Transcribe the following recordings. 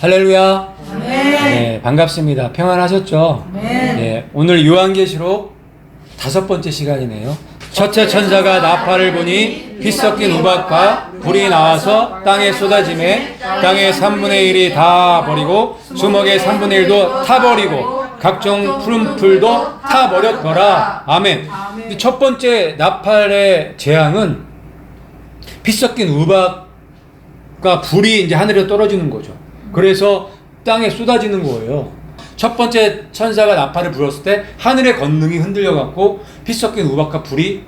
할렐루야. 네, 반갑습니다. 평안하셨죠? 네, 오늘 요한계시록 5번째 시간이네요. 첫째 천사가 나팔을 부니 피 섞인 우박과 불이 나와서 땅에 쏟아지매 땅의 3분의 1이 다 버리고 수목의 3분의 1도 타버리고 각종 푸른 풀도 타버렸더라. 아멘. 첫 번째 나팔의 재앙은 피 섞인 우박과 불이 이제 하늘에 떨어지는 거죠. 그래서 땅에 쏟아지는 거예요. 첫 번째 천사가 나팔을 불었을 때 하늘의 권능이 흔들려갖고 피 섞인 우박과 불이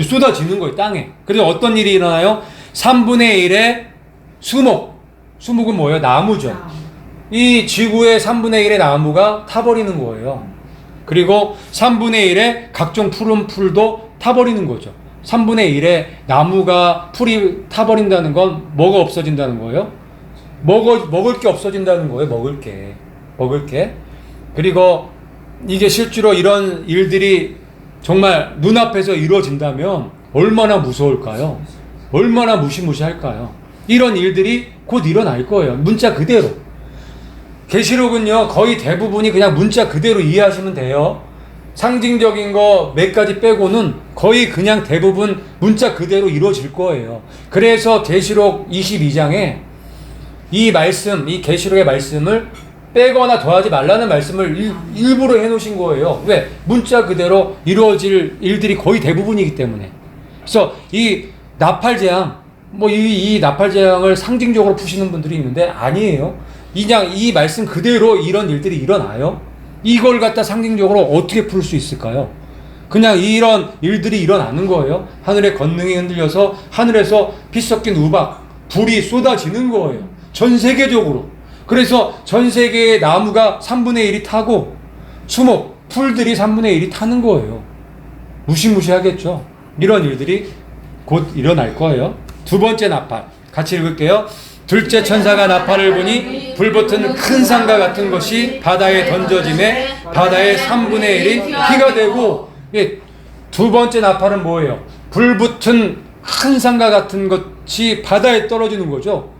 쏟아지는 거예요, 땅에. 그래서 어떤 일이 일어나요? 3분의 1의 수목은 뭐예요? 나무죠. 이 지구의 3분의 1의 나무가 타버리는 거예요. 그리고 3분의 1의 각종 푸른 풀도 타버리는 거죠. 3분의 1의 나무가 풀이 타버린다는 건 뭐가 없어진다는 거예요? 먹을 게 없어진다는 거예요. 먹을 게. 그리고 이게 실제로 이런 일들이 정말 눈앞에서 이루어진다면 얼마나 무서울까요? 얼마나 무시무시할까요? 이런 일들이 곧 일어날 거예요. 문자 그대로. 계시록은요, 거의 대부분이 그냥 문자 그대로 이해하시면 돼요. 상징적인 거 몇 가지 빼고는 거의 그냥 대부분 문자 그대로 이루어질 거예요. 그래서 계시록 22장에 이 말씀, 이 계시록의 말씀을 빼거나 더하지 말라는 말씀을 일부러 해놓으신 거예요. 왜? 문자 그대로 이루어질 일들이 거의 대부분이기 때문에. 그래서 이 나팔재앙, 이 나팔재앙을 상징적으로 푸시는 분들이 있는데 아니에요. 그냥 이 말씀 그대로 이런 일들이 일어나요. 이걸 갖다 상징적으로 어떻게 풀 수 있을까요? 그냥 이런 일들이 일어나는 거예요. 하늘의 권능이 흔들려서 하늘에서 피 섞인 우박, 불이 쏟아지는 거예요. 전 세계적으로. 그래서 전 세계의 나무가 3분의 1이 타고 수목, 풀들이 3분의 1이 타는 거예요. 무시무시하겠죠. 이런 일들이 곧 일어날 거예요. 두 번째 나팔 같이 읽을게요. 둘째 천사가 나팔을 부니 불붙은 큰 산과 같은 것이 바다에 던져짐에 바다의 3분의 1이 피가 되고, 두 번째 나팔은 뭐예요? 불붙은 큰 산과 같은 것이 바다에 떨어지는 거죠.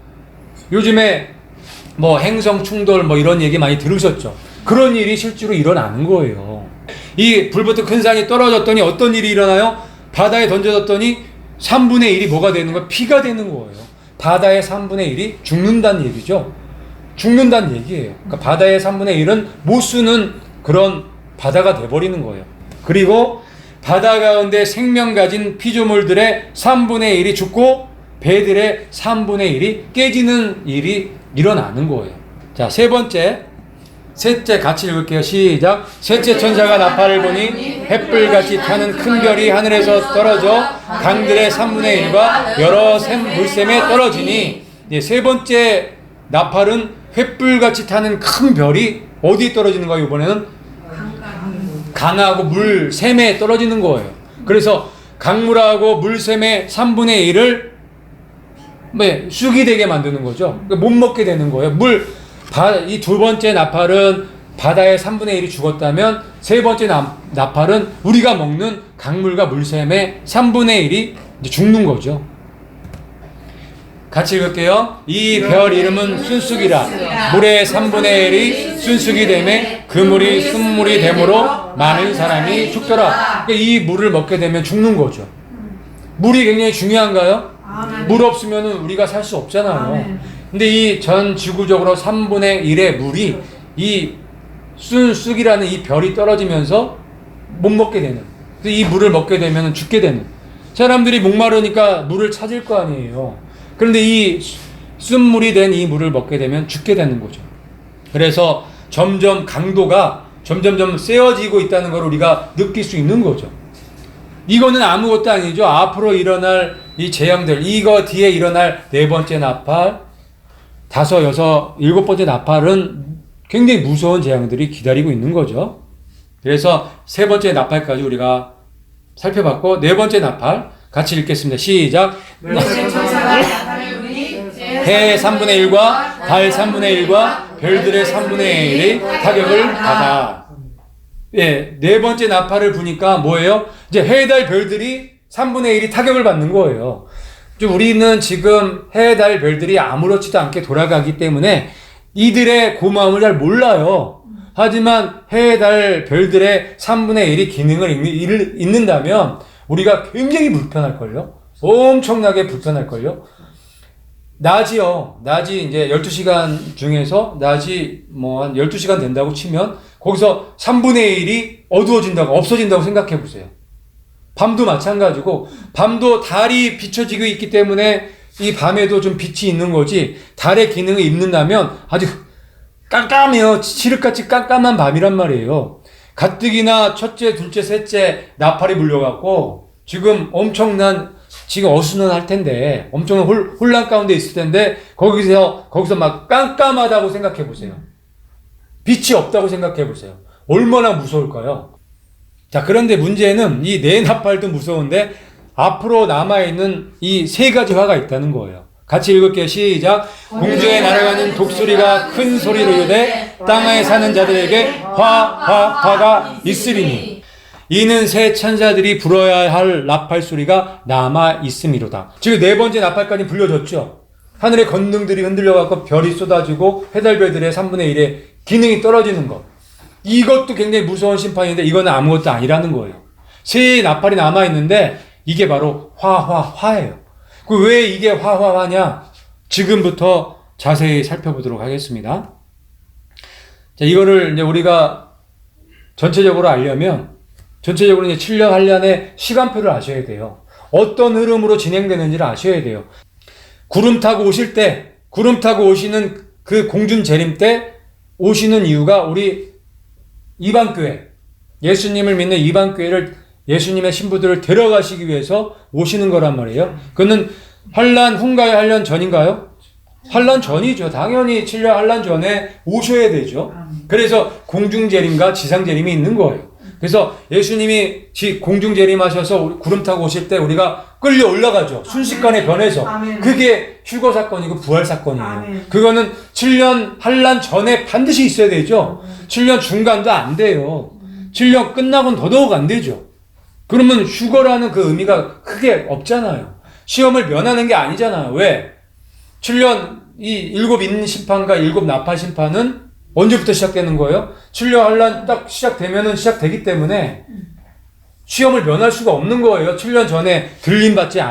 요즘에 행성 충돌 이런 얘기 많이 들으셨죠? 그런 일이 실제로 일어나는 거예요. 이 불붙은 큰 산이 떨어졌더니 어떤 일이 일어나요? 바다에 던져졌더니 3분의 1이 뭐가 되는 거예요? 피가 되는 거예요. 바다의 3분의 1이 죽는다는 얘기죠. 죽는다는 얘기예요. 그러니까 바다의 3분의 1은 못 쓰는 그런 바다가 돼버리는 거예요. 그리고 바다 가운데 생명 가진 피조물들의 3분의 1이 죽고 배들의 3분의 1이 깨지는 일이 일어나는 거예요. 자, 셋째 같이 읽을게요. 시작. 셋째 천사가 나팔을 부니 횃불같이 타는 큰 별이 하늘에서 떨어져 강들의 3분의 1과 여러 물샘에 떨어지니, 세 번째 나팔은 횃불같이 타는 큰 별이 어디에 떨어지는 거예요? 이번에는 강하고 물샘에 떨어지는 거예요. 그래서 강물하고 물샘의 3분의 1을 쑥이 되게 만드는 거죠. 못 먹게 되는 거예요. 이 두 번째 나팔은 바다의 3분의 1이 죽었다면 세 번째 나팔은 우리가 먹는 강물과 물샘의 3분의 1이 이제 죽는 거죠. 같이 읽을게요. 이 별 이름은 순쑥이라. 물의 3분의 1이 순쑥이 되매 그 물이 순물이 되므로 많은 사람이 죽더라. 그러니까 이 물을 먹게 되면 죽는 거죠. 물이 굉장히 중요한가요? 물 없으면 우리가 살 수 없잖아요. 근데 이 전 지구적으로 3분의 1의 물이 이 순쑥이라는 이 별이 떨어지면서 못 먹게 되는, 이 물을 먹게 되면 죽게 되는, 사람들이 목마르니까 물을 찾을 거 아니에요. 그런데 이 순물이 된 이 물을 먹게 되면 죽게 되는 거죠. 그래서 점점 강도가 점점 세어지고 있다는 걸 우리가 느낄 수 있는 거죠. 이거는 아무것도 아니죠. 앞으로 일어날 이 재앙들, 이거 뒤에 일어날 네 번째 나팔, 다섯, 여섯, 일곱 번째 나팔은 굉장히 무서운 재앙들이 기다리고 있는 거죠. 그래서 세 번째 나팔까지 우리가 살펴봤고, 네 번째 나팔 같이 읽겠습니다. 시작. 해의 3분의 1과 달 3분의 1과 별들의 3분의 1이 타격을 받아. 네 번째 나팔을 부니까 뭐예요? 이제 해, 달, 별들이 3분의 1이 타격을 받는 거예요. 우리는 지금 해, 달, 별들이 아무렇지도 않게 돌아가기 때문에 이들의 고마움을 잘 몰라요. 하지만 해, 달, 별들의 3분의 1이 기능을 잊는다면 우리가 굉장히 불편할걸요? 엄청나게 불편할걸요? 낮이 이제 12시간 중에서 낮이 뭐 한 12시간 된다고 치면 거기서 3분의 1이 어두워진다고, 없어진다고 생각해 보세요. 밤도 마찬가지고, 밤도 달이 비춰지고 있기 때문에 이 밤에도 좀 빛이 있는 거지, 달의 기능을 잊는다면 아주 깜깜해요. 칠흑같이 깜깜한 밤이란 말이에요. 가뜩이나 첫째, 둘째, 셋째 나팔이 불려갖고 지금 엄청난, 지금 어수선할 할 텐데, 엄청난 혼란 가운데 있을 텐데, 거기서 막 깜깜하다고 생각해 보세요. 빛이 없다고 생각해 보세요. 얼마나 무서울까요? 자, 그런데 문제는 이 네 나팔도 무서운데, 앞으로 남아있는 이 세 가지 화가 있다는 거예요. 같이 읽을게요. 시작. 공중에 날아가는 독수리가 큰 소리로 이르되 땅에 사는 자들에게 화가 있으리니 이는 새 천사들이 불어야 할 나팔 소리가 남아 있음이로다. 지금 네 번째 나팔까지 불려졌죠. 하늘의 건능들이 흔들려갖고 별이 쏟아지고 해달별들의 3분의 1의 기능이 떨어지는 것. 이것도 굉장히 무서운 심판인데 이거는 아무것도 아니라는 거예요. 새 나팔이 남아 있는데 이게 바로 화예요. 왜 이게 화냐? 지금부터 자세히 살펴보도록 하겠습니다. 자, 이거를 이제 우리가 전체적으로 알려면, 전체적으로 이제 7년, 8년의 시간표를 아셔야 돼요. 어떤 흐름으로 진행되는지를 아셔야 돼요. 구름 타고 오시는 그 공중 재림 때 오시는 이유가 우리 이방교회, 예수님을 믿는 이방교회를, 예수님의 신부들을 데려가시기 위해서 오시는 거란 말이에요. 그거는 환란 후인가요? 환란 전인가요? 환란 전이죠. 당연히 7년 환란 전에 오셔야 되죠. 그래서 공중재림과 지상재림이 있는 거예요. 그래서 예수님이 공중재림하셔서 구름 타고 오실 때 우리가 끌려 올라가죠. 순식간에 변해서. 그게 휴거 사건이고 부활 사건이에요. 그거는 7년 환란 전에 반드시 있어야 되죠. 7년 중간도 안 돼요. 7년 끝나고는 더더욱 안 되죠. 그러면 휴거라는 그 의미가 크게 없잖아요. 시험을 면하는 게 아니잖아요. 왜? 7년 이 7인 심판과 7 나팔 심판은 언제부터 시작되는 거예요? 7년 환란 딱 시작되면은 시작되기 때문에 시험을 면할 수가 없는 거예요. 7년 전에 들림받지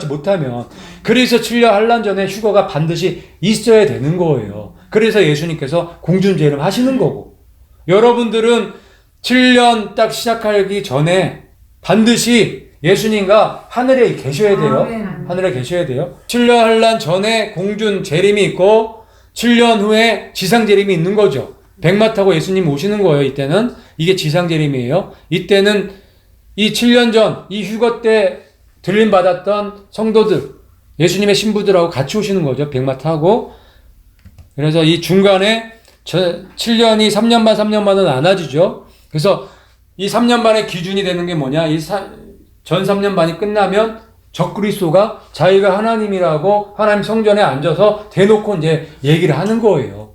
못하면. 그래서 7년 환란 전에 휴거가 반드시 있어야 되는 거예요. 그래서 예수님께서 공중재림 하시는 거고. 여러분들은 7년 딱 시작하기 전에 반드시 예수님과 하늘에 계셔야 돼요. 하늘에 계셔야 돼요. 7년 환란 전에 공중 재림이 있고 7년 후에 지상 재림이 있는 거죠. 백마 타고 예수님 오시는 거예요. 이때는 이게 지상 재림이에요. 이때는 이 7년 전 이 휴거 때 들림 받았던 성도들, 예수님의 신부들하고 같이 오시는 거죠. 백마 타고. 그래서 이 중간에 7년이 3년 반은 나눠지죠. 그래서 이 3년 반의 기준이 되는 게 뭐냐? 전 3년 반이 끝나면 적그리스도가 자기가 하나님이라고 하나님 성전에 앉아서 대놓고 이제 얘기를 하는 거예요.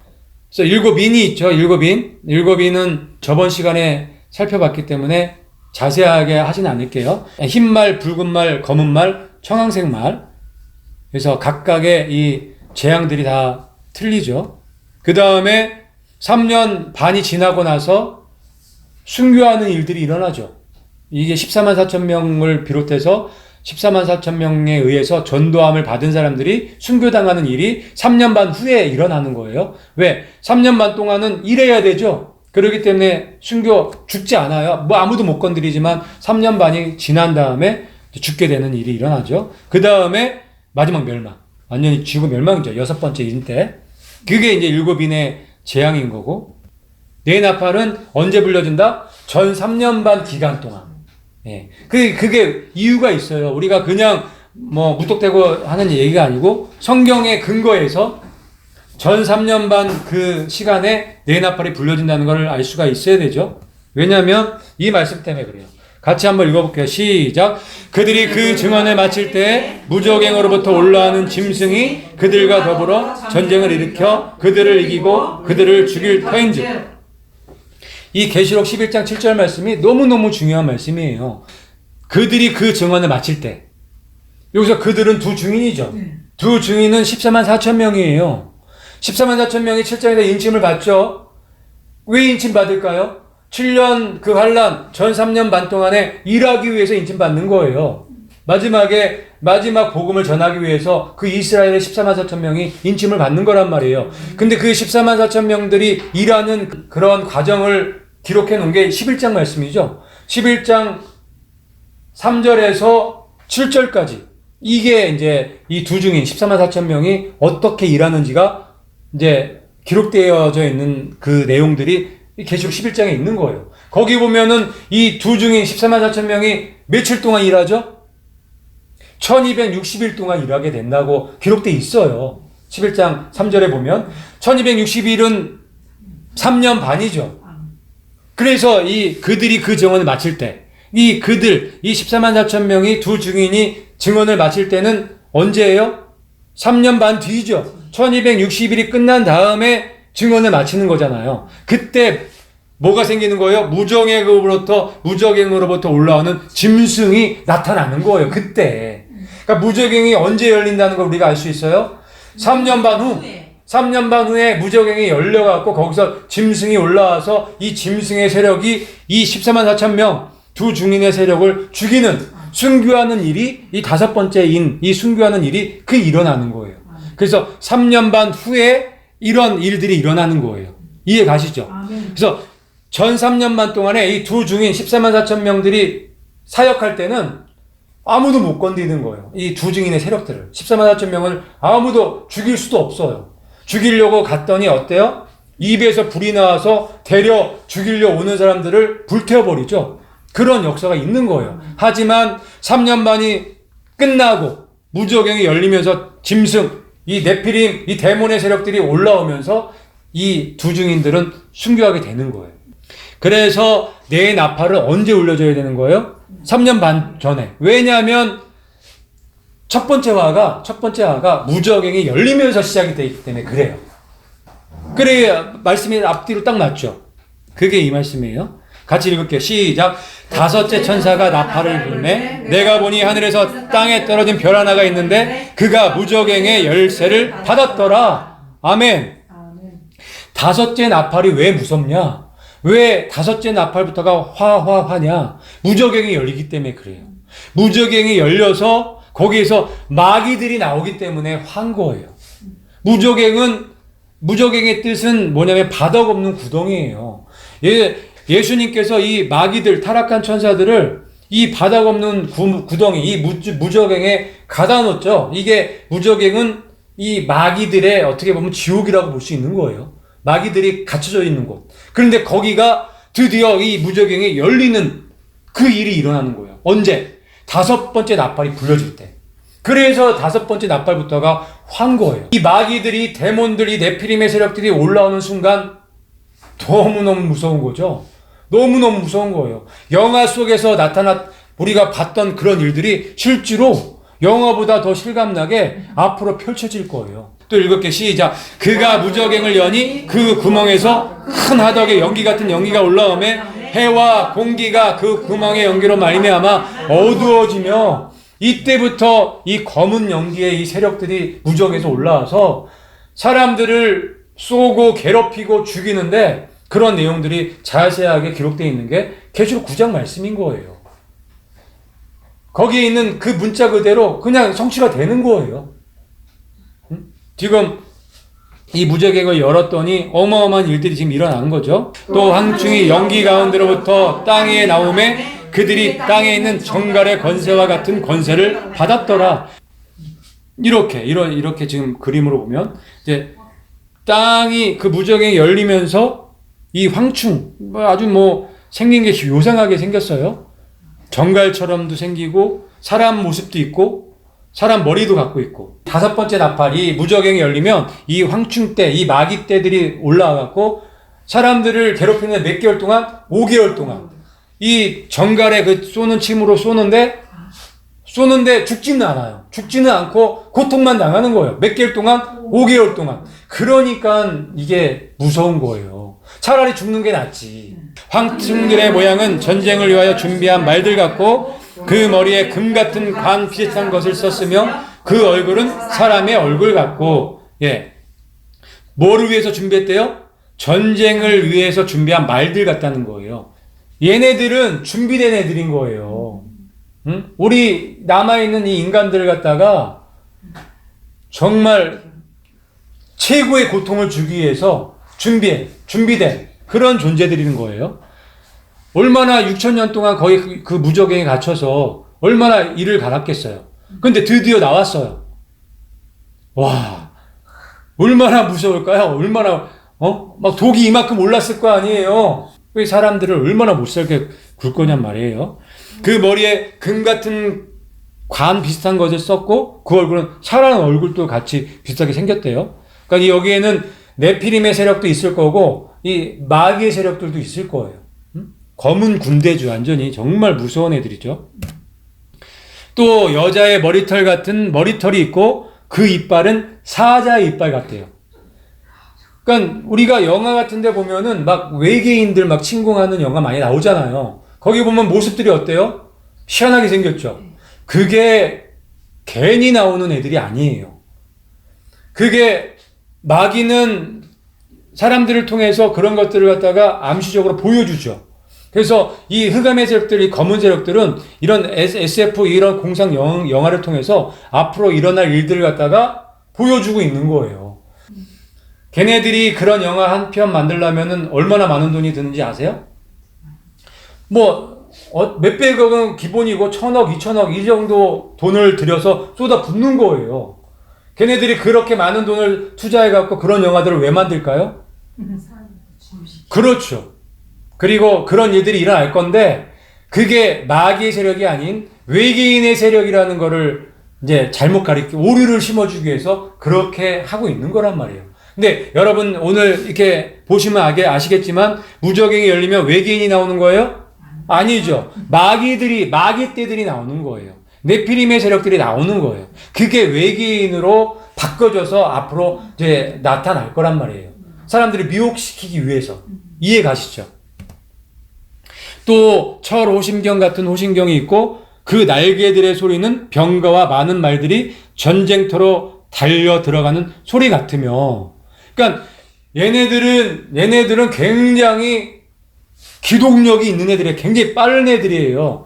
그래서 7인이 있죠. 7인. 7인은 저번 시간에 살펴봤기 때문에 자세하게 하진 않을게요. 흰 말, 붉은 말, 검은 말, 청황색 말. 그래서 각각의 이 재앙들이 다 틀리죠. 그 다음에 3년 반이 지나고 나서 순교하는 일들이 일어나죠. 이게 14만 4천 명을 비롯해서 14만 4천 명에 의해서 전도함을 받은 사람들이 순교당하는 일이 3년 반 후에 일어나는 거예요. 왜? 3년 반 동안은 일해야 되죠. 그렇기 때문에 순교 죽지 않아요. 뭐 아무도 못 건드리지만 3년 반이 지난 다음에 죽게 되는 일이 일어나죠. 그 다음에 마지막 멸망. 완전히 지구 멸망이죠. 6번째 인 때. 그게 이제 7인의 재앙인 거고. 네 나팔은 언제 불려진다? 전 3년 반 기간 동안. 예. 그게 이유가 있어요. 우리가 그냥 뭐 무턱대고 하는 얘기가 아니고 성경의 근거에서 전 3년 반 그 시간에 네 나팔이 불려진다는 걸 알 수가 있어야 되죠. 왜냐하면 이 말씀 때문에 그래요. 같이 한번 읽어볼게요. 시작. 그들이 그 증언을 마칠 때 무적행으로부터 올라오는 짐승이 그들과 더불어 전쟁을 일으켜 그들을 이기고 그들을 죽일 터인즉. 이 계시록 11장 7절 말씀이 너무너무 중요한 말씀이에요. 그들이 그 증언을 마칠 때. 여기서 그들은 두 증인이죠. 두 증인은 14만 4천 명이에요. 14만 4천 명이 7장에서 인침을 받죠. 왜 인침 받을까요? 7년 그 환란 전 3년 반 동안에 일하기 위해서 인침 받는 거예요. 마지막 복음을 전하기 위해서 그 이스라엘의 14만 4천 명이 인침을 받는 거란 말이에요. 근데 그 14만 4천 명들이 일하는 그런 과정을 기록해 놓은 게 11장 말씀이죠. 11장 3절에서 7절까지. 이게 이제 이 두 증인 14만 4천 명이 어떻게 일하는지가 이제 기록되어져 있는 그 내용들이 계시록 11장에 있는 거예요. 거기 보면은 이 두 증인 14만 4천 명이 며칠 동안 일하죠? 1260일 동안 일하게 된다고 기록되어 있어요. 11장 3절에 보면 1260일은 3년 반이죠. 그래서 그들이 그 증언을 마칠 때 이 14만 4천 명이 두 증인이 증언을 마칠 때는 언제예요? 3년 반 뒤죠. 1260일이 끝난 다음에 증언을 마치는 거잖아요. 그때 뭐가 생기는 거예요? 무저갱으로부터 올라오는 짐승이 나타나는 거예요. 그때. 그러니까 무저갱이 언제 열린다는 걸 우리가 알 수 있어요? 3년 반 후. 3년 반 후에 무저갱이 열려갖고 거기서 짐승이 올라와서 이 짐승의 세력이 이 14만 4천 명 두 증인의 세력을 죽이는 순교하는 일이 이 다섯 번째 이 순교하는 일이 일어나는 거예요. 그래서 3년 반 후에 이런 일들이 일어나는 거예요. 이해 가시죠? 그래서 전 3년 반 동안에 이 두 증인 14만 4천 명들이 사역할 때는 아무도 못 건드리는 거예요. 이 두 증인의 세력들을. 14만 4천 명을 아무도 죽일 수도 없어요. 죽이려고 갔더니 어때요? 입에서 불이 나와서 데려 죽이려 오는 사람들을 불태워버리죠. 그런 역사가 있는 거예요. 하지만 3년 반이 끝나고 무저갱이 열리면서 짐승, 이 네피림, 이 데몬의 세력들이 올라오면서 이 두 증인들은 순교하게 되는 거예요. 그래서 내 나팔을 언제 울려줘야 되는 거예요? 3년 반 전에. 왜냐하면 첫 번째 화가 무저갱이 열리면서 시작이 되기 때문에 그래요. 그래야 말씀이 앞뒤로 딱 맞죠. 그게 이 말씀이에요. 같이 읽을게요. 시작. 다섯째 천사가 나팔을 불매 내가 보니 하늘에서 땅에 떨어진 별 하나가 있는데 그가 무저갱의 열쇠를 받았더라. 아멘. 다섯째 나팔이 왜 무섭냐? 왜 다섯째 나팔부터가 화냐? 무저갱이 열리기 때문에 그래요. 무저갱이 열려서 거기에서 마귀들이 나오기 때문에 화인 거예요. 무저갱의 뜻은 뭐냐면 바닥 없는 구덩이에요. 예수님께서 이 마귀들, 타락한 천사들을 이 바닥 없는 구덩이, 이 무저갱에 가다 놓죠. 이게 무저갱은 이 마귀들의 어떻게 보면 지옥이라고 볼 수 있는 거예요. 마귀들이 갇혀져 있는 곳. 그런데 거기가 드디어 이 무저갱이 열리는 그 일이 일어나는 거예요. 언제? 다섯 번째 나팔이 불려질 때. 그래서 다섯 번째 나팔부터가 환 거예요. 이 마귀들이, 데몬들이, 네피림의 세력들이 올라오는 순간 너무너무 무서운 거죠. 너무너무 무서운 거예요. 영화 속에서 우리가 봤던 그런 일들이 실제로 영화보다 더 실감나게 앞으로 펼쳐질 거예요. 또 읽을게. 시작. 그가 무저갱을 여니 그 구멍에서 큰 하덕의 연기 같은 연기가 올라오매 해와 공기가 그 구멍의 연기로 말미암아 어두워지며 이때부터 이 검은 연기의 이 세력들이 무저갱에서 올라와서 사람들을 쏘고 괴롭히고 죽이는데 그런 내용들이 자세하게 기록되어 있는 게 계시록 9장 말씀인 거예요. 거기에 있는 그 문자 그대로 그냥 성취가 되는 거예요. 지금 이 무저갱을 열었더니 어마어마한 일들이 지금 일어나는 거죠. 또 황충이 연기 가운데로부터 땅에 나오매 그들이 땅에 있는 정갈의 권세와 같은 권세를 받았더라. 이렇게 지금 그림으로 보면 이제 땅이 그 무저갱이 열리면서 이 황충 아주 생긴 게 요상하게 생겼어요. 정갈처럼도 생기고 사람 모습도 있고 사람 머리도 갖고 있고. 다섯 번째 나팔이 무저갱이 열리면 이 황충 때, 이 마귀 때들이 올라와갖고 사람들을 괴롭히는 몇 개월 동안? 5개월 동안 이 정갈의 그 쏘는 침으로 쏘는데 죽지는 않아요. 죽지는 않고 고통만 당하는 거예요. 몇 개월 동안? 5개월 동안. 그러니까 이게 무서운 거예요. 차라리 죽는 게 낫지. 황충들의 모양은 전쟁을 위하여 준비한 말들 같고 그 머리에 금 같은 관 비슷한 것을 썼으며 그 얼굴은 사람의 얼굴 같고. 뭐를 위해서 준비했대요? 전쟁을 위해서 준비한 말들 같다는 거예요. 얘네들은 준비된 애들인 거예요. 응? 우리 남아있는 이 인간들을 갖다가 정말 최고의 고통을 주기 위해서 준비된 그런 존재들인 거예요. 얼마나 6,000년 동안 거의 그 무적행에 갇혀서 얼마나 이를 갈았겠어요. 근데 드디어 나왔어요. 와, 얼마나 무서울까요? 얼마나, 막 독이 이만큼 올랐을 거 아니에요? 그 사람들을 얼마나 못 살게 굴 거냔 말이에요. 그 머리에 금 같은 관 비슷한 것을 썼고, 그 얼굴은 살아난 얼굴도 같이 비슷하게 생겼대요. 그러니까 여기에는 네피림의 세력도 있을 거고, 이 마귀의 세력들도 있을 거예요. 검은 군대주, 완전히 정말 무서운 애들이죠. 또 여자의 머리털 같은 머리털이 있고 그 이빨은 사자의 이빨 같대요. 그러니까 우리가 영화 같은 데 보면은 막 외계인들 막 침공하는 영화 많이 나오잖아요. 거기 보면 모습들이 어때요? 희한하게 생겼죠. 그게 괜히 나오는 애들이 아니에요. 그게 마귀는 사람들을 통해서 그런 것들을 갖다가 암시적으로 보여주죠. 그래서 이 흑암의 세력들, 이 검은 세력들은 이런 SF, 이런 공상 영화를 통해서 앞으로 일어날 일들을 갖다가 보여주고 있는 거예요. 걔네들이 그런 영화 한 편 만들려면은 얼마나 많은 돈이 드는지 아세요? 뭐, 몇백억은 기본이고 1,000억, 2,000억 이 정도 돈을 들여서 쏟아 붓는 거예요. 걔네들이 그렇게 많은 돈을 투자해갖고 그런 영화들을 왜 만들까요? 그렇죠. 그리고 그런 일들이 일어날 건데, 그게 마귀의 세력이 아닌 외계인의 세력이라는 거를 이제 잘못 가리키고 오류를 심어주기 위해서 그렇게 하고 있는 거란 말이에요. 근데 여러분 오늘 이렇게 보시면 아시겠지만 무적행이 열리면 외계인이 나오는 거예요? 아니죠. 마귀떼들이 나오는 거예요. 네피림의 세력들이 나오는 거예요. 그게 외계인으로 바꿔져서 앞으로 이제 나타날 거란 말이에요. 사람들이 미혹시키기 위해서. 이해 가시죠? 또 철 호심경 같은 호심경이 있고 그 날개들의 소리는 병거와 많은 말들이 전쟁터로 달려 들어가는 소리 같으며, 그러니까 얘네들은 굉장히 기동력이 있는 애들이에요. 굉장히 빠른 애들이에요.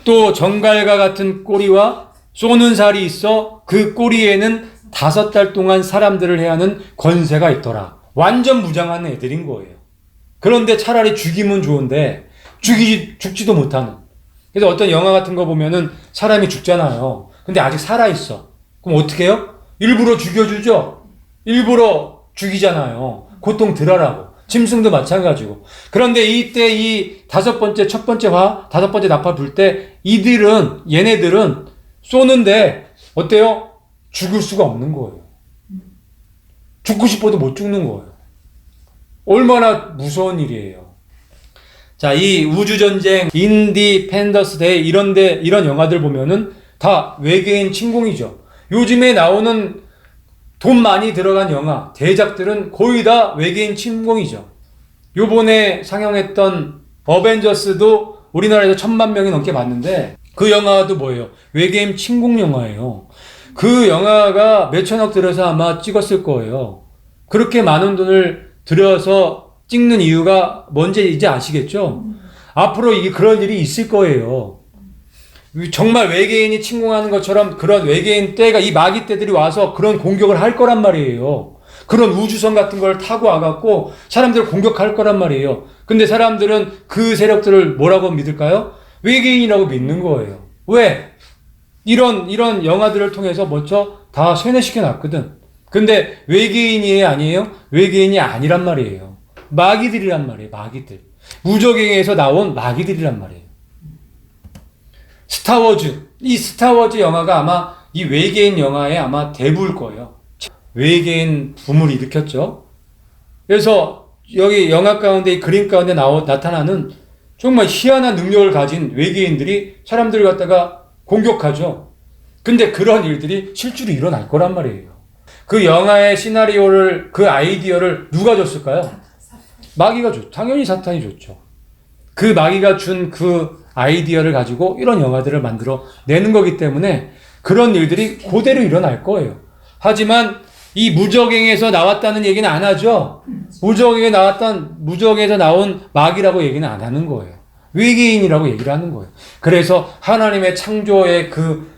또 정갈과 같은 꼬리와 쏘는 살이 있어 그 꼬리에는 5달 동안 사람들을 해하는 권세가 있더라. 완전 무장한 애들인 거예요. 그런데 차라리 죽이면 좋은데 죽지도 못하는. 그래서 어떤 영화 같은 거 보면은 사람이 죽잖아요. 근데 아직 살아있어. 그럼 어떻게 해요? 일부러 죽여주죠? 일부러 죽이잖아요. 고통 덜하라고. 짐승도 마찬가지고. 그런데 이때 이 첫 번째 나팔 불 때 얘네들은 쏘는데 어때요? 죽을 수가 없는 거예요. 죽고 싶어도 못 죽는 거예요. 얼마나 무서운 일이에요. 자, 이 우주전쟁, 인디펜던스 데이 이런 영화들 보면은 다 외계인 침공이죠. 요즘에 나오는 돈 많이 들어간 영화, 대작들은 거의 다 외계인 침공이죠. 요번에 상영했던 어벤져스도 우리나라에서 1,000만 명이 넘게 봤는데 그 영화도 뭐예요? 외계인 침공 영화예요. 그 영화가 몇천억 들여서 아마 찍었을 거예요. 그렇게 많은 돈을 들여서 찍는 이유가 뭔지 이제 아시겠죠? 앞으로 그런 일이 있을 거예요. 정말 외계인이 침공하는 것처럼 그런 외계인 떼가 이 마귀 떼들이 와서 그런 공격을 할 거란 말이에요. 그런 우주선 같은 걸 타고 와갖고 사람들을 공격할 거란 말이에요. 근데 사람들은 그 세력들을 뭐라고 믿을까요? 외계인이라고 믿는 거예요. 왜? 이런 영화들을 통해서 먼저 다 세뇌시켜 놨거든. 근데 외계인이 아니에요? 외계인이 아니란 말이에요. 마귀들이란 말이에요. 마귀들. 무적행에서 나온 마귀들이란 말이에요. 이 스타워즈 영화가 아마 이 외계인 영화의 아마 대부일 거예요. 외계인 붐을 일으켰죠. 그래서 여기 영화 가운데, 이 그림 가운데 나타나는 정말 희한한 능력을 가진 외계인들이 사람들을 갖다가 공격하죠. 근데 그런 일들이 실제로 일어날 거란 말이에요. 그 영화의 시나리오를, 그 아이디어를 누가 줬을까요? 마귀가 줬죠. 당연히 사탄이 줬죠. 그 마귀가 준 그 아이디어를 가지고 이런 영화들을 만들어 내는 거기 때문에 그런 일들이 그대로 일어날 거예요. 하지만 이 무적행에서 나왔다는 얘기는 안 하죠. 무적에서 나온 마귀라고 얘기는 안 하는 거예요. 외계인이라고 얘기를 하는 거예요. 그래서 하나님의 창조의 그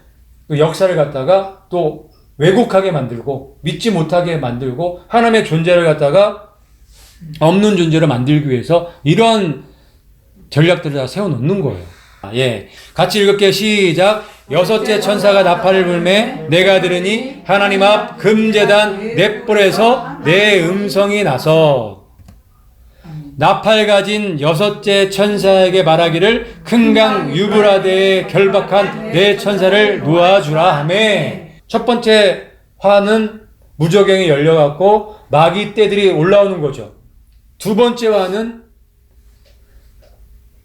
역사를 갖다가 또 왜곡하게 만들고 믿지 못하게 만들고 하나님의 존재를 갖다가 없는 존재로 만들기 위해서 이런 전략들을 다 세워놓는 거예요. 예, 같이 읽을게요. 시작. 여섯째 천사가 나팔을 불매 내가 들으니 하나님 앞 금제단 넷불에서 내 음성이 나서 나팔 가진 여섯째 천사에게 말하기를 큰 강 유브라데에 결박한 네 천사를 놓아주라 하매. 첫 번째 화는 무적행이 열려갖고 마귀 떼들이 올라오는 거죠. 두 번째 화는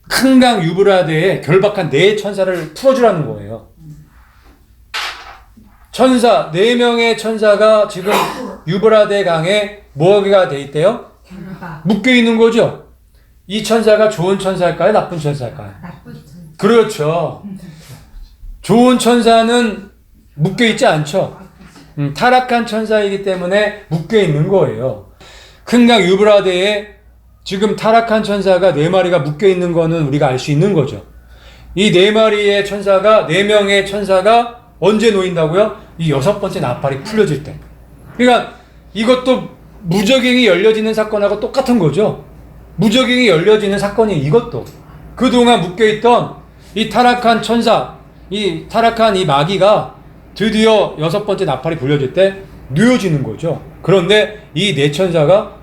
큰 강 유브라데에 결박한 네 천사를 풀어주라는 거예요. 천사, 4명의 천사가 지금 유브라데 강에 뭐가 돼 있대요? 묶여 있는 거죠. 이 천사가 좋은 천사일까요? 나쁜 천사일까요? 나쁜 천사. 그렇죠. 좋은 천사는 묶여 있지 않죠. 타락한 천사이기 때문에 묶여 있는 거예요. 큰 강 유브라데에 지금 타락한 천사가 4마리가 묶여 있는 거는 우리가 알 수 있는 거죠. 이 4마리의 천사가, 4명의 천사가 언제 놓인다고요? 이 6번째 나팔이 풀려질 때. 그러니까 이것도 무적행이 열려지는 사건하고 똑같은 거죠. 무적행이 열려지는 사건이 이것도. 그동안 묶여있던 이 타락한 천사, 이 타락한 이 마귀가 드디어 6번째 나팔이 불려질 때 놓여지는 거죠. 그런데 이 네 천사가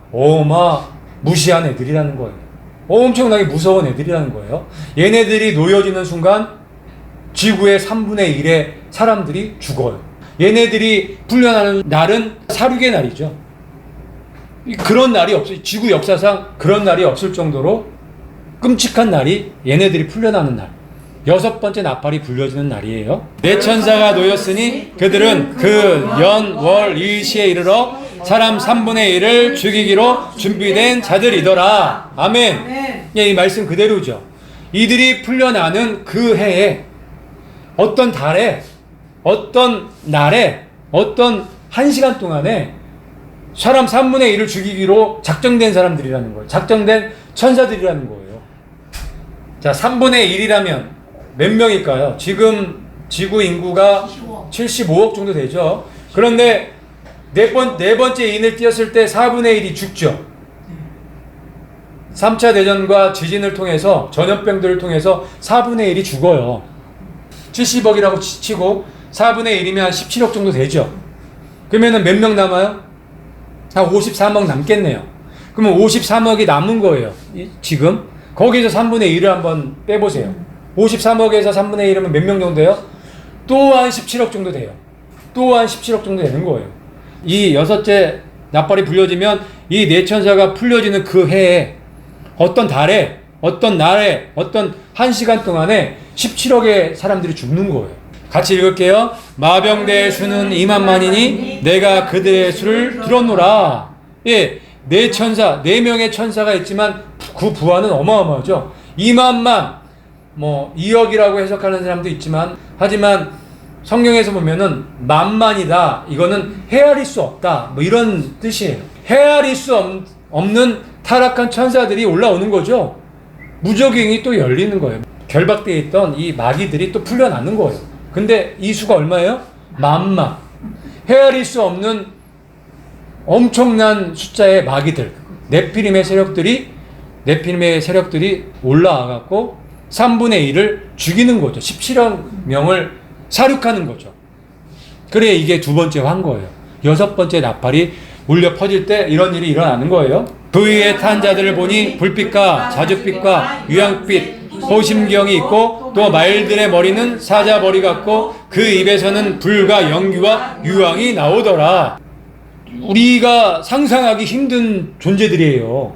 무시한 애들이라는 거예요. 엄청나게 무서운 애들이라는 거예요. 얘네들이 놓여지는 순간 지구의 3분의 1의 사람들이 죽어요. 얘네들이 풀려나는 날은 사륙의 날이죠. 그런 날이 없어요. 지구 역사상 그런 날이 없을 정도로 끔찍한 날이 얘네들이 풀려나는 날. 6번째 나팔이 불려지는 날이에요. 네 천사가 놓였으니 그들은 그 연, 월, 일시에 이르러 사람 3분의 1을 죽이기로 준비된 자들이더라. 아멘. 이 말씀 그대로죠. 이들이 풀려나는 그 해에 어떤 달에 어떤 날에 어떤 1시간 동안에 사람 3분의 1을 죽이기로 작정된 사람들이라는 거예요. 작정된 천사들이라는 거예요. 자, 3분의 1이라면 몇 명일까요? 지금 지구 인구가 75억 정도 되죠. 그런데 네 번째 인을 띄었을 때 4분의 1이 죽죠. 3차 대전과 지진을 통해서 전염병들을 통해서 4분의 1이 죽어요. 70억이라고 치고 4분의 1이면 한 17억 정도 되죠. 그러면은 몇 명 남아요? 한 53억 남겠네요. 그러면 53억이 남은 거예요. 지금 거기서 3분의 1을 한번 빼보세요. 53억에서 3분의 1이면 몇 명 정도 돼요? 또한 17억 정도 돼요. 또한 17억 정도 되는 거예요. 이 6째 나팔이 불려지면 이 네 천사가 풀려지는 그 해에 어떤 달에 어떤 날에 어떤 1시간 동안에 17억의 사람들이 죽는 거예요. 같이 읽을게요. 마병대의 수는 2만만이니 내가 그들의 수를 들었노라. 예, 네 천사, 4명의 천사가 있지만 그 부하는 어마어마하죠. 2만만, 2억이라고 해석하는 사람도 있지만, 하지만 성경에서 보면은 만만이다. 이거는 헤아릴 수 없다. 이런 뜻이에요. 헤아릴 수 없는 타락한 천사들이 올라오는 거죠. 무적행이 또 열리는 거예요. 결박되어 있던 이 마귀들이 또 풀려나는 거예요. 근데 이 수가 얼마예요? 만만. 헤아릴 수 없는 엄청난 숫자의 마귀들, 네피림의 세력들이 올라와갖고 3분의 1을 죽이는 거죠. 17억 명을 사륙하는 거죠. 그래 이게 두 번째 한 거예요. 6번째 나팔이 울려 퍼질 때 이런 일이 일어나는 거예요. 그 위에 탄 자들을 보니 불빛과 자줏빛과 유향빛 호심경이 있고 또 말들의 머리는 사자 머리 같고 그 입에서는 불과 연기와 유황이 나오더라. 우리가 상상하기 힘든 존재들이에요.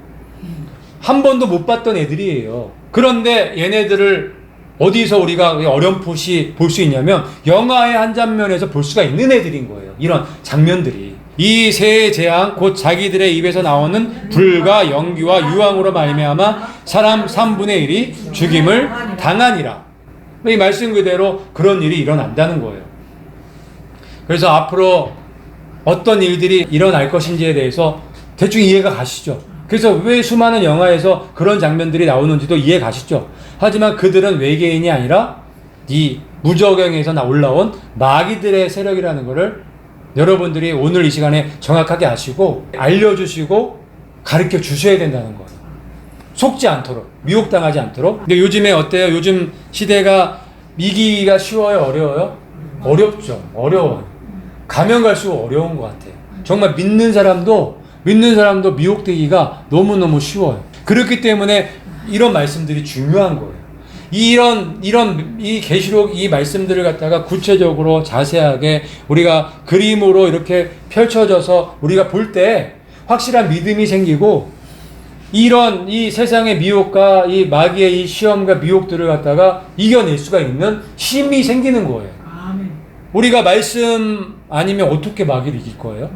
한 번도 못 봤던 애들이에요. 그런데 얘네들을 어디서 우리가 어렴풋이 볼 수 있냐면 영화의 한 장면에서 볼 수가 있는 애들인 거예요. 이런 장면들이. 이 세 재앙 곧 자기들의 입에서 나오는 불과 연기와 유황으로 말미암아 사람 3분의 1이 죽임을 당하니라. 이 말씀 그대로 그런 일이 일어난다는 거예요. 그래서 앞으로 어떤 일들이 일어날 것인지에 대해서 대충 이해가 가시죠. 그래서 왜 수많은 영화에서 그런 장면들이 나오는지도 이해 가시죠. 하지만 그들은 외계인이 아니라 이 무저갱에서 올라온 마귀들의 세력이라는 것을 여러분들이 오늘 이 시간에 정확하게 아시고 알려주시고 가르쳐 주셔야 된다는 거예요. 속지 않도록, 미혹당하지 않도록. 근데 요즘에 어때요? 요즘 시대가 이기기가 쉬워요? 어려워요? 어렵죠. 어려워요. 가면 갈수록 어려운 것 같아요. 정말 믿는 사람도 미혹되기가 너무너무 쉬워요. 그렇기 때문에 이런 말씀들이 중요한 거예요. 이 계시록 이 말씀들을 갖다가 구체적으로 자세하게 우리가 그림으로 이렇게 펼쳐져서 우리가 볼 때 확실한 믿음이 생기고 이런 이 세상의 미혹과 이 마귀의 이 시험과 미혹들을 갖다가 이겨낼 수가 있는 힘이 생기는 거예요. 아멘. 우리가 말씀 아니면 어떻게 마귀를 이길 거예요?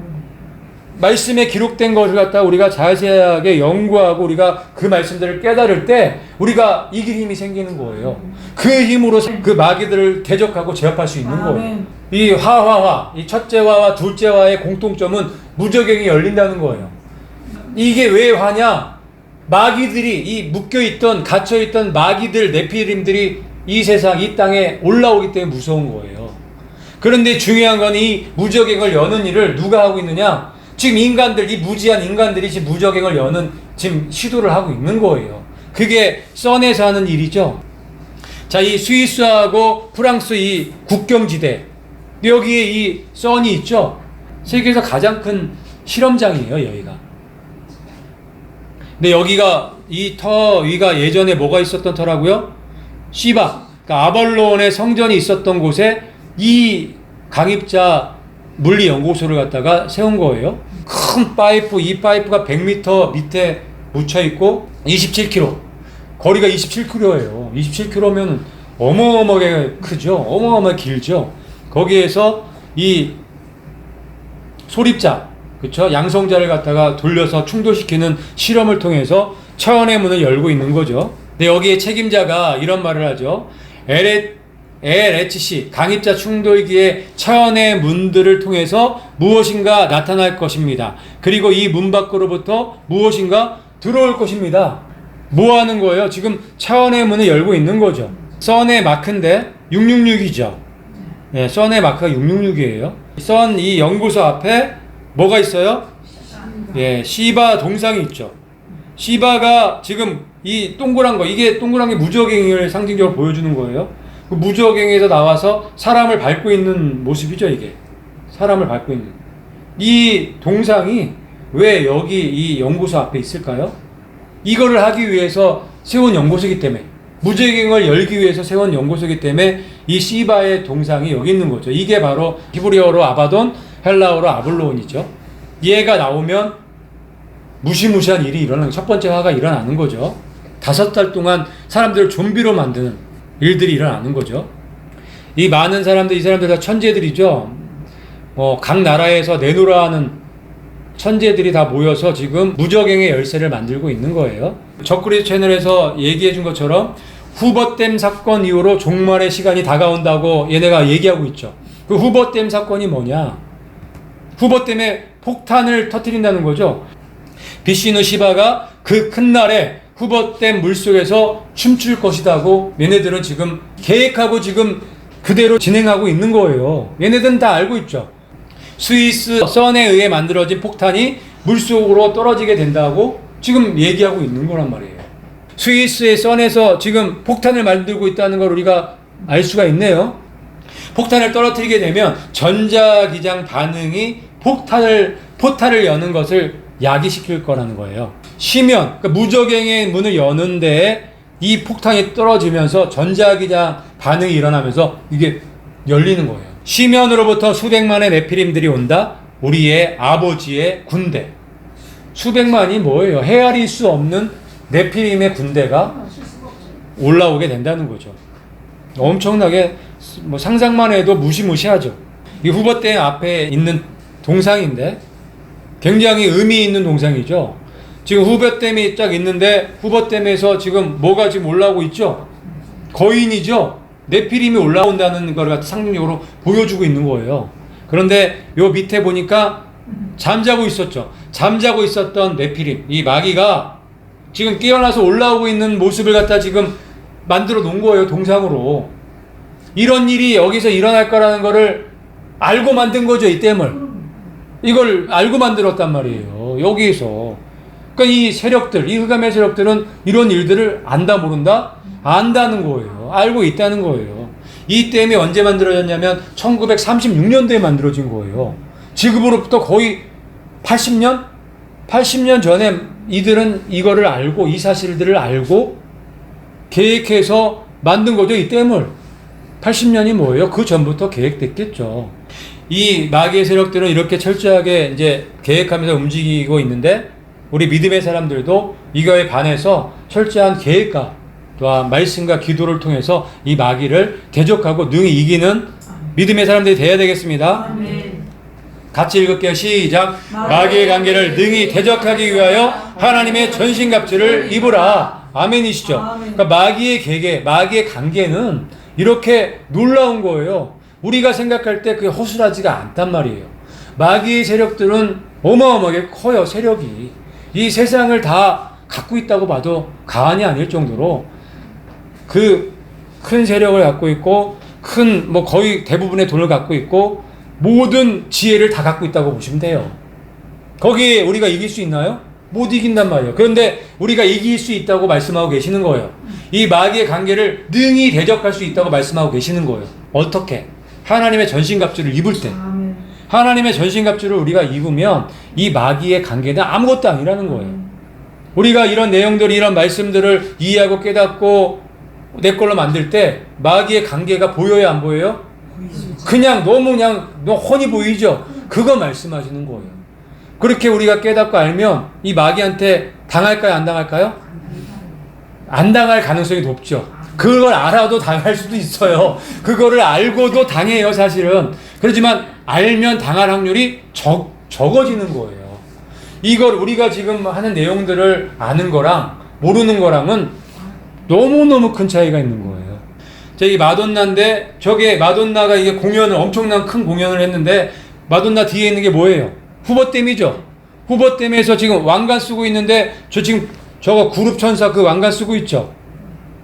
말씀에 기록된 것을 갖다가 우리가 자세하게 연구하고 우리가 그 말씀들을 깨달을 때 우리가 이길 힘이 생기는 거예요. 그 힘으로 그 마귀들을 대적하고 제압할 수 있는 거예요. 이 화화화, 이 첫째화와 둘째화의 공통점은 무저갱이 열린다는 거예요. 이게 왜 화냐? 마귀들이 이 묶여있던 갇혀있던 마귀들 네피림들이 이 세상 이 땅에 올라오기 때문에 무서운 거예요. 그런데 중요한 건 이 무저갱을 여는 일을 누가 하고 있느냐? 지금 인간들, 이 무지한 인간들이 지금 무저갱을 여는 지금 시도를 하고 있는 거예요. 그게 선에서 하는 일이죠. 자, 이 스위스하고 프랑스 이 국경지대, 여기에 이 선이 있죠. 세계에서 가장 큰 실험장이에요, 여기가. 근데 여기가 이 터 위가 예전에 뭐가 있었던 터라고요? 시바, 그러니까 아벌론의 성전이 있었던 곳에 이 강입자 물리연구소를 갖다가 세운 거예요. 큰 파이프, 이 파이프가 100m 밑에 묻혀 있고 27km, 거리가 27km예요. 27km면 어마어마하게 크죠. 어마어마하게 길죠. 거기에서 이 소립자, 그렇죠? 양성자를 갖다가 돌려서 충돌시키는 실험을 통해서 차원의 문을 열고 있는 거죠. 근데 여기에 책임자가 이런 말을 하죠. LHC, 강입자 충돌기의 차원의 문들을 통해서 무엇인가 나타날 것입니다. 그리고 이 문 밖으로부터 무엇인가 들어올 것입니다. 뭐 하는 거예요? 지금 차원의 문을 열고 있는 거죠. 선의 마크인데 666이죠. 네, 선의 마크가 666이에요. 선 이 연구소 앞에 뭐가 있어요? 예, 시바 동상이 있죠. 시바가 지금 이 동그란 거, 이게 동그란 게 무저갱을 상징적으로 보여주는 거예요. 그 무저갱에서 나와서 사람을 밟고 있는 모습이죠, 이게. 사람을 밟고 있는. 이 동상이 왜 여기 이 연구소 앞에 있을까요? 이거를 하기 위해서 세운 연구소이기 때문에, 무저갱을 열기 위해서 세운 연구소이기 때문에 이 시바의 동상이 여기 있는 거죠. 이게 바로 히브리어로 아바돈, 헬라어로 아볼론이죠. 얘가 나오면 무시무시한 일이 일어나는, 첫 번째 화가 일어나는 거죠. 5달 동안 사람들을 좀비로 만드는 일들이 일어나는 거죠. 이 많은 사람들, 이 사람들 다 천재들이죠. 각 나라에서 내노라 하는 천재들이 다 모여서 지금 무저갱의 열쇠를 만들고 있는 거예요. 적그리스 채널에서 얘기해 준 것처럼 후버댐 사건 이후로 종말의 시간이 다가온다고 얘네가 얘기하고 있죠. 그 후버댐 사건이 뭐냐? 후버댐에 폭탄을 터뜨린다는 거죠. 비시누 시바가 그 큰 날에 후버댐 물속에서 춤출 것이라고 얘네들은 지금 계획하고 지금 그대로 진행하고 있는 거예요. 얘네들은 다 알고 있죠. 스위스 선에 의해 만들어진 폭탄이 물속으로 떨어지게 된다고 지금 얘기하고 있는 거란 말이에요. 스위스의 선에서 지금 폭탄을 만들고 있다는 걸 우리가 알 수가 있네요. 폭탄을 떨어뜨리게 되면 전자기장 반응이 포탈을 여는 것을 야기시킬 거라는 거예요. 쉬면, 그러니까 무저갱의 문을 여는데 이 폭탄이 떨어지면서 전자기장 반응이 일어나면서 이게 열리는 거예요. 쉬면으로부터 수백만의 네피림들이 온다. 우리의 아버지의 군대. 수백만이 뭐예요? 헤아릴 수 없는 네피림의 군대가 올라오게 된다는 거죠. 엄청나게 상상만 해도 무시무시하죠. 이 후버댐 앞에 있는 동상인데 굉장히 의미 있는 동상이죠. 지금 후버댐이 딱 있는데 후버댐에서 지금 뭐가 지금 올라오고 있죠? 거인이죠. 네피림이 올라온다는 걸 상징적으로 보여주고 있는 거예요. 그런데 요 밑에 보니까 잠자고 있었죠. 잠자고 있었던 네피림, 이 마귀가 지금 깨어나서 올라오고 있는 모습을 갖다 지금 만들어 놓은 거예요, 동상으로. 이런 일이 여기서 일어날 거라는 거를 알고 만든 거죠, 이 댐을. 이걸 알고 만들었단 말이에요, 여기에서. 그러니까 이 세력들, 이 흑암의 세력들은 이런 일들을 안다, 모른다? 안다는 거예요. 알고 있다는 거예요. 이 댐이 언제 만들어졌냐면 1936년도에 만들어진 거예요. 지금으로부터 거의 80년? 80년 전에 이들은 이거를 알고, 이 사실들을 알고 계획해서 만든 거죠, 이 댐을. 80년이 뭐예요? 그 전부터 계획됐겠죠. 이 마귀의 세력들은 이렇게 철저하게 이제 계획하면서 움직이고 있는데, 우리 믿음의 사람들도 이거에 반해서 철저한 계획과 또한 말씀과 기도를 통해서 이 마귀를 대적하고 능히 이기는 믿음의 사람들이 되어야 되겠습니다. 아멘. 같이 읽을게요. 시작. 마귀의 관계를 능히 대적하기 위하여 하나님의 전신갑주를 입으라. 아멘이시죠. 그러니까 마귀의 계계, 마귀의 관계는 이렇게 놀라운 거예요. 우리가 생각할 때 그게 허술하지가 않단 말이에요. 마귀의 세력들은 어마어마하게 커요, 세력이. 이 세상을 다 갖고 있다고 봐도 과언이 아닐 정도로 그 큰 세력을 갖고 있고, 큰 뭐 거의 대부분의 돈을 갖고 있고, 모든 지혜를 다 갖고 있다고 보시면 돼요. 거기에 우리가 이길 수 있나요? 못 이긴단 말이에요. 그런데 우리가 이길 수 있다고 말씀하고 계시는 거예요. 이 마귀의 관계를 능히 대적할 수 있다고 말씀하고 계시는 거예요. 어떻게? 하나님의 전신갑주를 입을 때. 하나님의 전신갑주를 우리가 입으면 이 마귀의 관계는 아무것도 아니라는 거예요. 우리가 이런 내용들, 이런 말씀들을 이해하고 깨닫고 내 걸로 만들 때 마귀의 관계가 보여요, 안 보여요? 그냥 너무 훤히 보이죠? 그거 말씀하시는 거예요. 그렇게 우리가 깨닫고 알면 이 마귀한테 당할까요, 안 당할까요? 안 당할 가능성이 높죠. 그걸 알아도 당할 수도 있어요. 그거를 알고도 당해요, 사실은. 그렇지만 알면 당할 확률이 적어지는 거예요. 이걸 우리가 지금 하는 내용들을 아는 거랑 모르는 거랑은 너무너무 큰 차이가 있는 거예요. 이 마돈나인데, 저게 마돈나가 이게 공연을, 엄청난 큰 공연을 했는데, 마돈나 뒤에 있는 게 뭐예요? 후보댐이죠. 후보댐에서 지금 왕관 쓰고 있는데, 저거 구룹 천사 그 왕관 쓰고 있죠.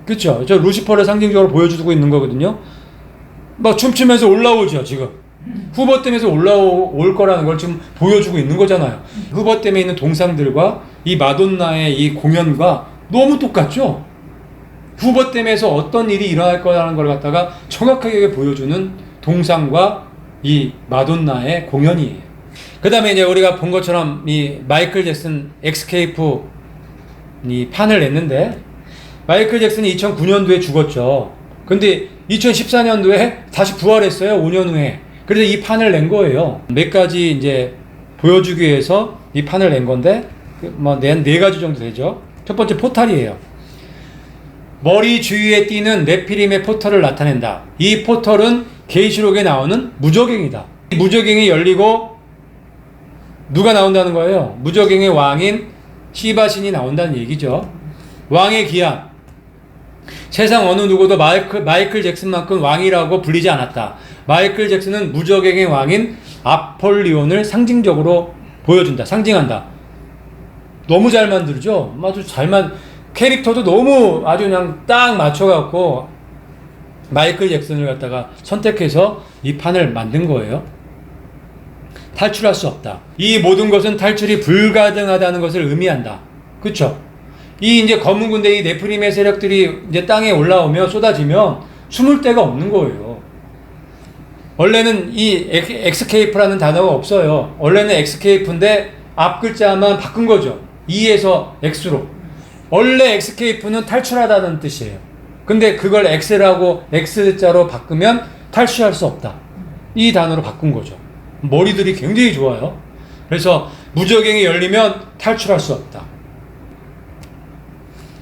그쵸? 저 루시퍼를 상징적으로 보여주고 있는 거거든요. 막 춤추면서 올라오죠, 지금. 후보댐에서 올라올 거라는 걸 지금 보여주고 있는 거잖아요. 후보댐에 있는 동상들과 이 마돈나의 이 공연과 너무 똑같죠? 후보댐에서 어떤 일이 일어날 거라는 걸 갖다가 정확하게 보여주는 동상과 이 마돈나의 공연이에요. 그 다음에 이제 우리가 본 것처럼 이 마이클 잭슨 엑스케이프 이 판을 냈는데, 마이클 잭슨이 2009년도에 죽었죠. 근데 2014년도에 다시 부활했어요, 5년 후에. 그래서 이 판을 낸 거예요. 몇 가지 이제 보여주기 위해서 이 판을 낸 건데, 뭐 네 가지 정도 되죠. 첫 번째 포탈이에요. 머리 주위에 띄는 네피림의 포털을 나타낸다. 이 포털은 계시록에 나오는 무저갱이다. 무저갱이 열리고 누가 나온다는 거예요? 무저갱의 왕인 시바신이 나온다는 얘기죠. 왕의 기한. 세상 어느 누구도 마이클 잭슨만큼 왕이라고 불리지 않았다. 마이클 잭슨은 무저갱의 왕인 아폴리온을 상징적으로 보여준다. 상징한다. 너무 잘 만들죠? 아주 캐릭터도 너무 아주 그냥 딱 맞춰갖고 마이클 잭슨을 갖다가 선택해서 이 판을 만든 거예요. 탈출할 수 없다. 이 모든 것은 탈출이 불가능하다는 것을 의미한다. 그쵸? 이 이제 검은 군대, 이 네프림의 세력들이 이제 땅에 올라오며 쏟아지면 숨을 데가 없는 거예요. 원래는 이 엑스케이프라는 단어가 없어요. 원래는 엑스케이프인데 앞 글자만 바꾼 거죠. E에서 X로. 원래 엑스케이프는 탈출하다는 뜻이에요. 근데 그걸 X라고 X자로 바꾸면 탈출할 수 없다. 이 단어로 바꾼 거죠. 머리들이 굉장히 좋아요. 그래서 무저갱이 열리면 탈출할 수 없다.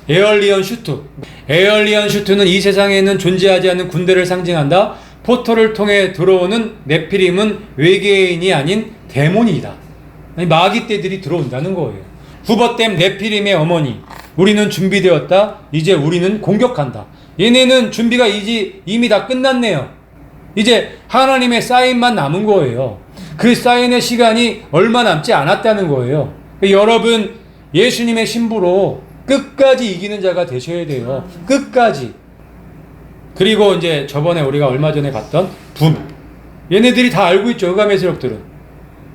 에얼리언 슈트. 에얼리언 슈트는 이 세상에는 존재하지 않는 군대를 상징한다. 포털을 통해 들어오는 네피림은 외계인이 아닌 데몬이다. 마귀 떼들이 들어온다는 거예요. 후보댐 네피림의 어머니. 우리는 준비되었다. 이제 우리는 공격한다. 얘네는 준비가 이미 다 끝났네요. 이제 하나님의 사인만 남은 거예요. 그 사인의 시간이 얼마 남지 않았다는 거예요. 여러분, 예수님의 신부로 끝까지 이기는 자가 되셔야 돼요. 끝까지. 그리고 이제 저번에 우리가 얼마 전에 봤던 붐. 얘네들이 다 알고 있죠. 흑암의 세력들은.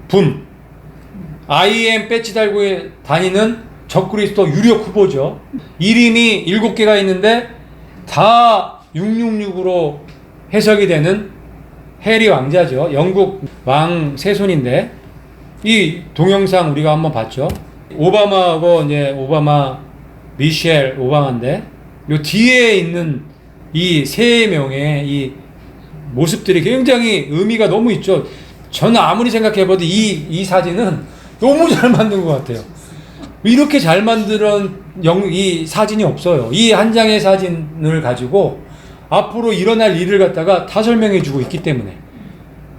붐. IM 배지 달고 다니는 적그리스도 유력 후보죠. 이름이 7개가 있는데 다 666으로 해석이 되는 해리 왕자죠. 영국 왕 세손인데 이 동영상 우리가 한번 봤죠. 오바마하고 이제 오바마 미셸 오바마인데 요 뒤에 있는 이 세 명의 이 모습들이 굉장히 의미가 너무 있죠. 저는 아무리 생각해봐도 이 사진은 너무 잘 만든 것 같아요. 이렇게 잘 만든 이 사진이 없어요. 이 한 장의 사진을 가지고 앞으로 일어날 일을 갖다가 다 설명해 주고 있기 때문에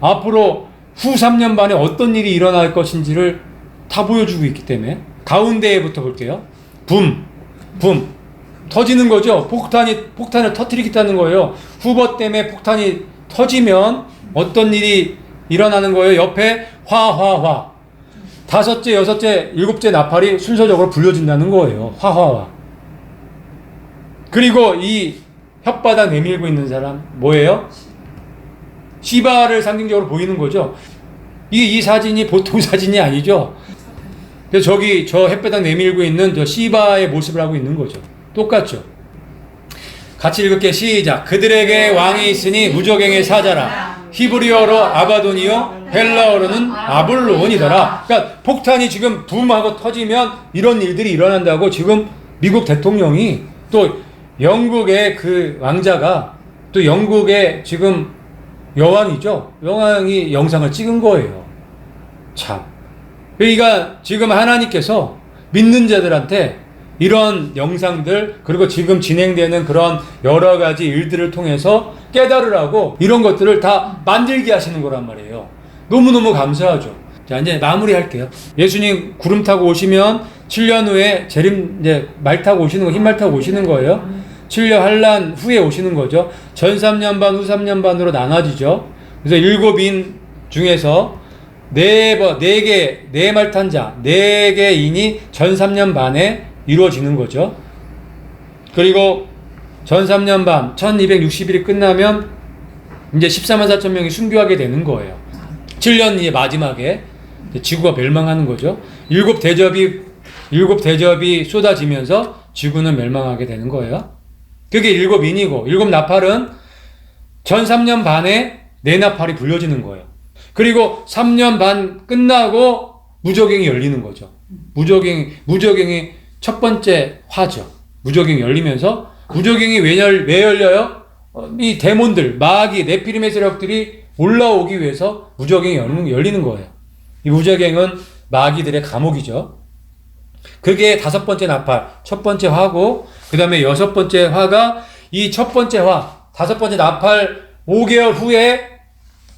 앞으로 후 3년 반에 어떤 일이 일어날 것인지를 다 보여주고 있기 때문에 가운데부터 볼게요. 붐 터지는 거죠. 폭탄을 터뜨리겠다는 거예요. 후보 때문에 폭탄이 터지면 어떤 일이 일어나는 거예요. 옆에 화 5째, 6째, 7째 나팔이 순서적으로 불려진다는 거예요. 화. 그리고 이 혓바닥 내밀고 있는 사람 뭐예요? 시바를 상징적으로 보이는 거죠. 이 사진이 보통 사진이 아니죠. 그래서 저기 저 혓바닥 내밀고 있는 저 시바의 모습을 하고 있는 거죠. 똑같죠. 같이 읽을게. 시작. 그들에게 왕이 있으니 무적행의 사자라. 히브리어로 아바돈이요 헬라어로는 아볼론이더라. 그러니까 폭탄이 지금 붐하고 터지면 이런 일들이 일어난다고 지금 미국 대통령이 또 영국의 그 왕자가 또 영국의 지금 여왕이죠. 여왕이 영상을 찍은 거예요. 참. 그러니까 지금 하나님께서 믿는 자들한테 이런 영상들 그리고 지금 진행되는 그런 여러 가지 일들을 통해서 깨달으라고 이런 것들을 다 만들게 하시는 거란 말이에요. 너무너무 감사하죠. 자, 이제 마무리할게요. 예수님 구름 타고 오시면 7년 후에 이제 말 타고 오시는 거, 흰말 타고 오시는 거예요. 7년 환란 후에 오시는 거죠. 전 3년 반, 후 3년 반으로 나눠지죠. 그래서 7인 중에서 4말 탄 자, 4개 인이 전 3년 반에 이루어지는 거죠. 그리고 전 3년 반, 1260일이 끝나면 이제 14만 4천 명이 순교하게 되는 거예요. 7년 이제 마지막에 지구가 멸망하는 거죠. 7대접이 쏟아지면서 지구는 멸망하게 되는 거예요. 그게 7인이고 7나팔은 전 3년 반에 4나팔이 불려지는 거예요. 그리고 3년 반 끝나고 무적행이 열리는 거죠. 무적행이 첫 번째 화죠. 무적행이 열리면서 무적행이 왜 열려요? 이 데몬들, 마귀, 네피림의 세력들이 올라오기 위해서 무적행이 열리는 거예요. 이 무적행은 마귀들의 감옥이죠. 그게 5번째 나팔, 첫 번째 화고, 그 다음에 6번째 화가 이 첫 번째 화, 5번째 나팔 5개월 후에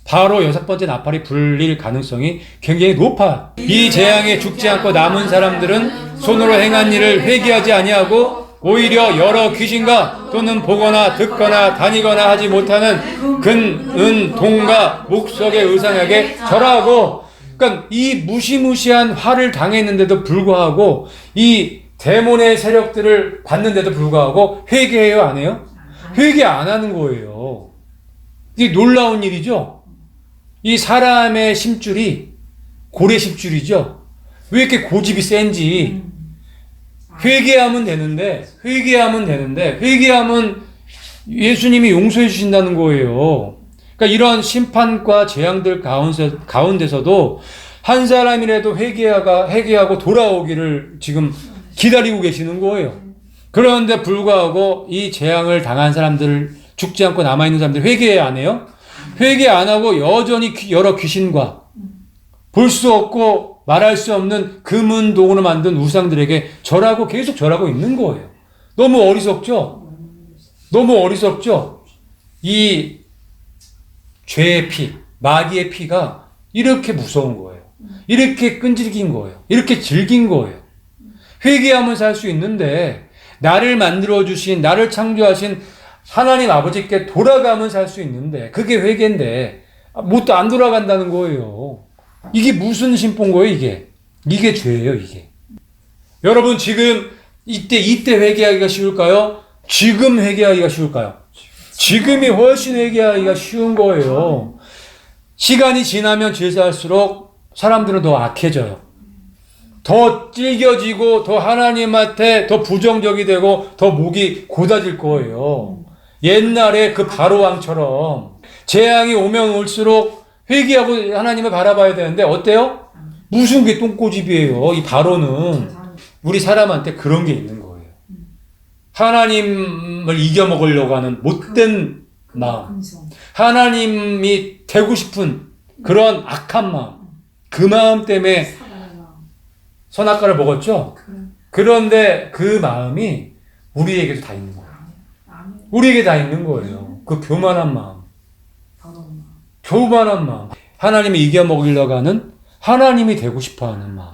바로 6번째 나팔이 불릴 가능성이 굉장히 높아요. 이 재앙에 죽지 않고 남은 사람들은 손으로 행한 일을 회개하지 아니하고 오히려 여러 귀신과 또는 보거나 듣거나 다니거나 하지 못하는 금, 은, 동과 목석의 의상에게 절하고, 그러니까 이 무시무시한 화를 당했는데도 불구하고 이 데몬의 세력들을 받는데도 불구하고 회개해요, 안 해요? 회개 안 하는 거예요. 이게 놀라운 일이죠. 이 사람의 심줄이 고래 심줄이죠. 왜 이렇게 고집이 센지. 회개하면 되는데 회개하면 예수님이 용서해 주신다는 거예요. 그러니까 이런 심판과 재앙들 가운데서도 한 사람이라도 회개하고 돌아오기를 지금 기다리고 계시는 거예요. 그런데 불구하고 이 재앙을 당한 사람들, 죽지 않고 남아있는 사람들 회개 안 해요? 회개 안 하고 여전히 여러 귀신과 볼 수 없고 말할 수 없는 금은 동으로 만든 우상들에게 계속 절하고 있는 거예요. 너무 어리석죠? 이 죄의 피, 마귀의 피가 이렇게 무서운 거예요. 이렇게 끈질긴 거예요. 이렇게 질긴 거예요. 회개하면 살 수 있는데 나를 만들어주신, 나를 창조하신 하나님 아버지께 돌아가면 살 수 있는데 그게 회개인데 못 안 돌아간다는 거예요. 이게 무슨 심보인 거예요, 이게? 이게 죄예요, 이게. 여러분 지금 이때 회개하기가 쉬울까요? 지금 회개하기가 쉬울까요? 지금이 훨씬 회개하기가 쉬운 거예요. 시간이 지나면 질서할수록 사람들은 더 악해져요. 더 찔겨지고 더 하나님한테 더 부정적이 되고 더 목이 곧아질 거예요. 옛날에 그 바로왕처럼 재앙이 오면 올수록 회개하고 하나님을 바라봐야 되는데 어때요? 무슨 게 똥꼬집이에요. 이 바로는 우리 사람한테 그런 게 있는 거예요. 하나님을 이겨먹으려고 하는 못된 마음, 하나님이 되고 싶은 그런 악한 마음, 그 마음 때문에 선악과를 먹었죠? 그런데 그 마음이 우리에게도 다 있는 거예요. 우리에게 다 있는 거예요. 그 교만한 마음. 교만한 마음. 하나님이 이겨먹으려고 하는, 하나님이 되고 싶어 하는 마음.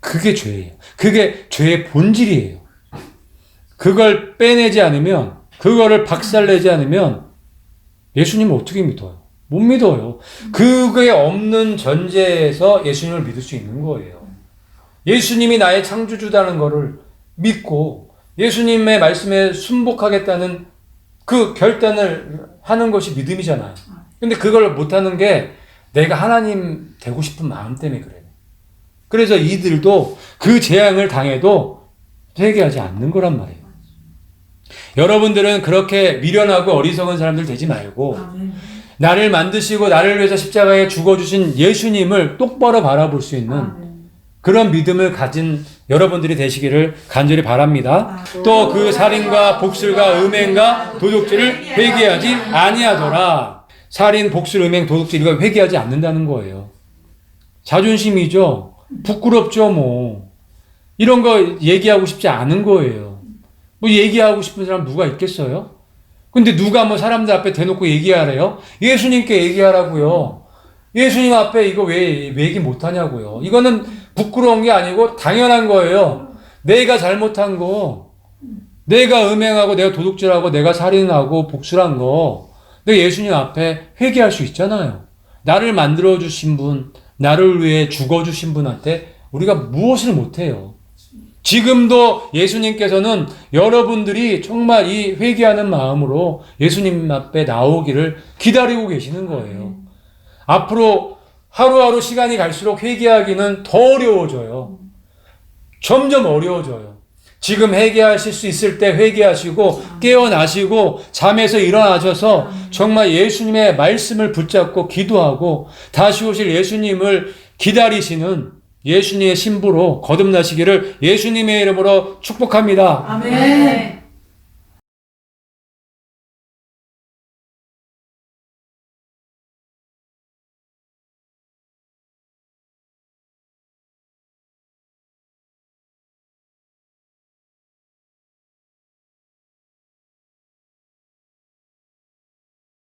그게 죄예요. 그게 죄의 본질이에요. 그걸 빼내지 않으면, 그거를 박살내지 않으면 예수님을 어떻게 믿어요? 못 믿어요. 그게 없는 전제에서 예수님을 믿을 수 있는 거예요. 예수님이 나의 창조주다는 거를 믿고 예수님의 말씀에 순복하겠다는 그 결단을 하는 것이 믿음이잖아요. 근데 그걸 못하는 게 내가 하나님 되고 싶은 마음 때문에 그래요. 그래서 이들도 그 재앙을 당해도 회개하지 않는 거란 말이에요. 여러분들은 그렇게 미련하고 어리석은 사람들 되지 말고 나를 만드시고 나를 위해서 십자가에 죽어주신 예수님을 똑바로 바라볼 수 있는 그런 믿음을 가진 여러분들이 되시기를 간절히 바랍니다. 또 그 살인과 복술과 음행과 도둑질을 회개하지 아니하더라. 살인, 복술, 음행, 도둑질 이거 회개하지 않는다는 거예요. 자존심이죠. 부끄럽죠, 뭐. 이런 거 얘기하고 싶지 않은 거예요. 뭐 얘기하고 싶은 사람 누가 있겠어요? 근데 누가 뭐 사람들 앞에 대놓고 얘기하래요? 예수님께 얘기하라고요. 예수님 앞에 이거 왜 얘기 못하냐고요. 이거는 부끄러운 게 아니고 당연한 거예요. 내가 잘못한 거, 내가 음행하고 내가 도둑질하고 내가 살인하고 복술한 거 내가 예수님 앞에 회개할 수 있잖아요. 나를 만들어주신 분, 나를 위해 죽어주신 분한테 우리가 무엇을 못해요. 지금도 예수님께서는 여러분들이 정말 이 회개하는 마음으로 예수님 앞에 나오기를 기다리고 계시는 거예요. 앞으로 하루하루 시간이 갈수록 회개하기는 더 어려워져요. 점점 어려워져요. 지금 회개하실 수 있을 때 회개하시고 깨어나시고 잠에서 일어나셔서 정말 예수님의 말씀을 붙잡고 기도하고 다시 오실 예수님을 기다리시는 예수님의 신부로 거듭나시기를 예수님의 이름으로 축복합니다. 아멘.